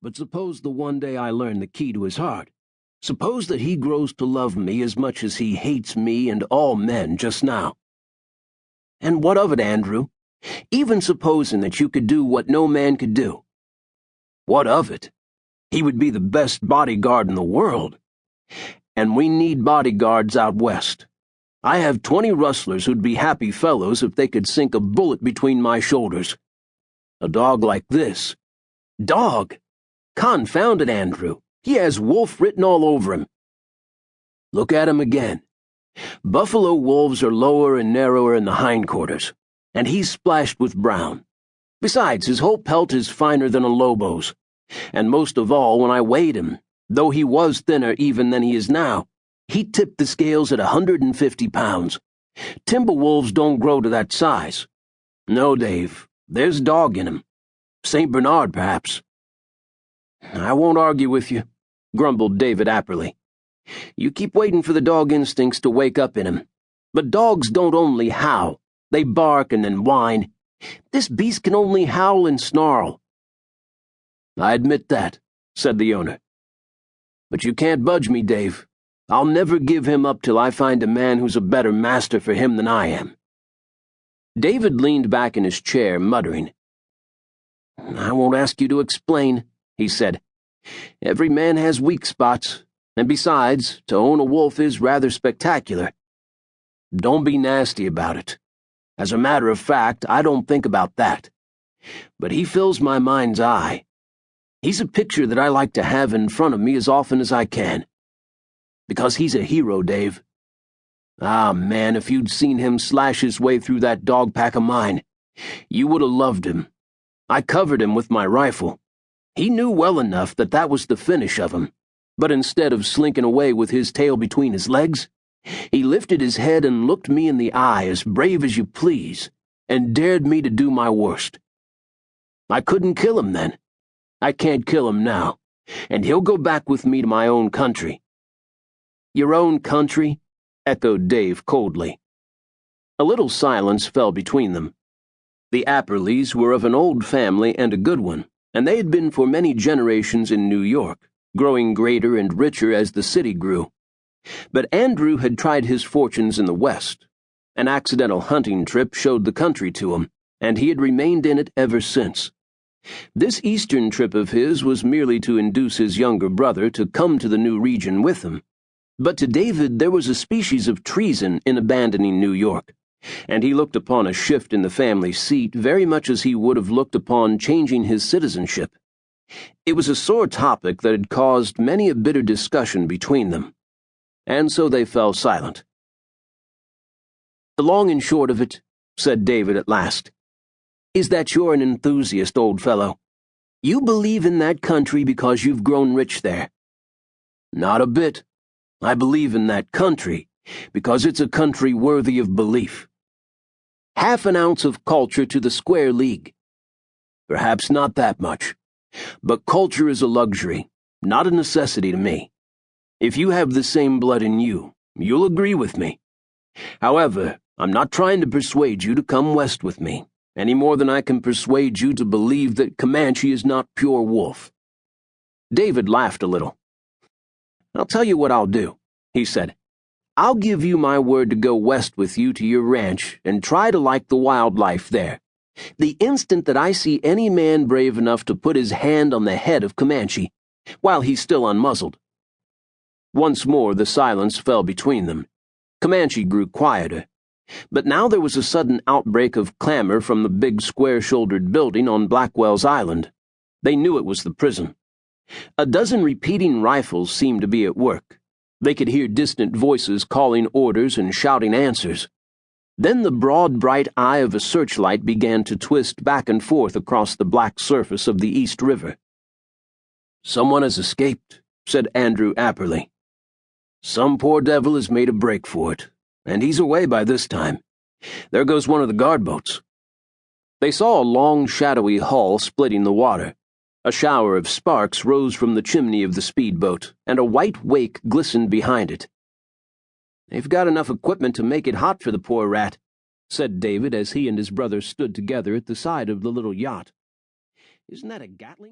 But suppose the one day I learn the key to his heart. Suppose that he grows to love me as much as he hates me and all men just now. And what of it, Andrew? Even supposing that you could do what no man could do. What of it? He would be the best bodyguard in the world. And we need bodyguards out west. I have 20 rustlers who'd be happy fellows if they could sink a bullet between my shoulders. A dog like this. Dog! Confound it, Andrew. He has wolf written all over him. Look at him again. Buffalo wolves are lower and narrower in the hindquarters, and he's splashed with brown. Besides, his whole pelt is finer than a lobo's. And most of all, when I weighed him, though he was thinner even than he is now, he tipped the scales at 150 pounds. Timber wolves don't grow to that size. No, Dave, there's dog in him. St. Bernard, perhaps. I won't argue with you, grumbled David Apperley. You keep waiting for the dog instincts to wake up in him. But dogs don't only howl. They bark and then whine. This beast can only howl and snarl. I admit that, said the owner. But you can't budge me, Dave. I'll never give him up till I find a man who's a better master for him than I am. David leaned back in his chair, muttering. I won't ask you to explain, he said. Every man has weak spots, and besides, to own a wolf is rather spectacular. Don't be nasty about it. As a matter of fact, I don't think about that. But he fills my mind's eye. He's a picture that I like to have in front of me as often as I can. Because he's a hero, Dave. Ah, man, if you'd seen him slash his way through that dog pack of mine, you would have loved him. I covered him with my rifle. He knew well enough that that was the finish of him, but instead of slinking away with his tail between his legs, he lifted his head and looked me in the eye as brave as you please, and dared me to do my worst. I couldn't kill him then. I can't kill him now, and he'll go back with me to my own country. Your own country? Echoed Dave coldly. A little silence fell between them. The Apperleys were of an old family and a good one, and they had been for many generations in New York, growing greater and richer as the city grew. But Andrew had tried his fortunes in the West. An accidental hunting trip showed the country to him, and he had remained in it ever since. This eastern trip of his was merely to induce his younger brother to come to the new region with him. But to David there was a species of treason in abandoning New York, and he looked upon a shift in the family seat very much as he would have looked upon changing his citizenship. It was a sore topic that had caused many a bitter discussion between them, and so they fell silent. The long and short of it, said David at last, is that you're an enthusiast, old fellow. You believe in that country because you've grown rich there. Not a bit. I believe in that country because it's a country worthy of belief. Half an ounce of culture to the square league. Perhaps not that much, but culture is a luxury, not a necessity to me. If you have the same blood in you, you'll agree with me. However, I'm not trying to persuade you to come west with me, any more than I can persuade you to believe that Comanche is not pure wolf. David laughed a little. I'll tell you what I'll do, he said. I'll give you my word to go west with you to your ranch and try to like the wildlife there. The instant that I see any man brave enough to put his hand on the head of Comanche, while he's still unmuzzled. Once more the silence fell between them. Comanche grew quieter. But now there was a sudden outbreak of clamor from the big square-shouldered building on Blackwell's island. They knew it was the prison. A dozen repeating rifles seemed to be at work. They could hear distant voices calling orders and shouting answers. Then the broad, bright eye of a searchlight began to twist back and forth across the black surface of the East River. Someone has escaped, said Andrew Apperley. Some poor devil has made a break for it, and he's away by this time. There goes one of the guard boats. They saw a long, shadowy hull splitting the water. A shower of sparks rose from the chimney of the speedboat, and a white wake glistened behind it. They've got enough equipment to make it hot for the poor rat, said David as he and his brother stood together at the side of the little yacht. Isn't that a Gatling?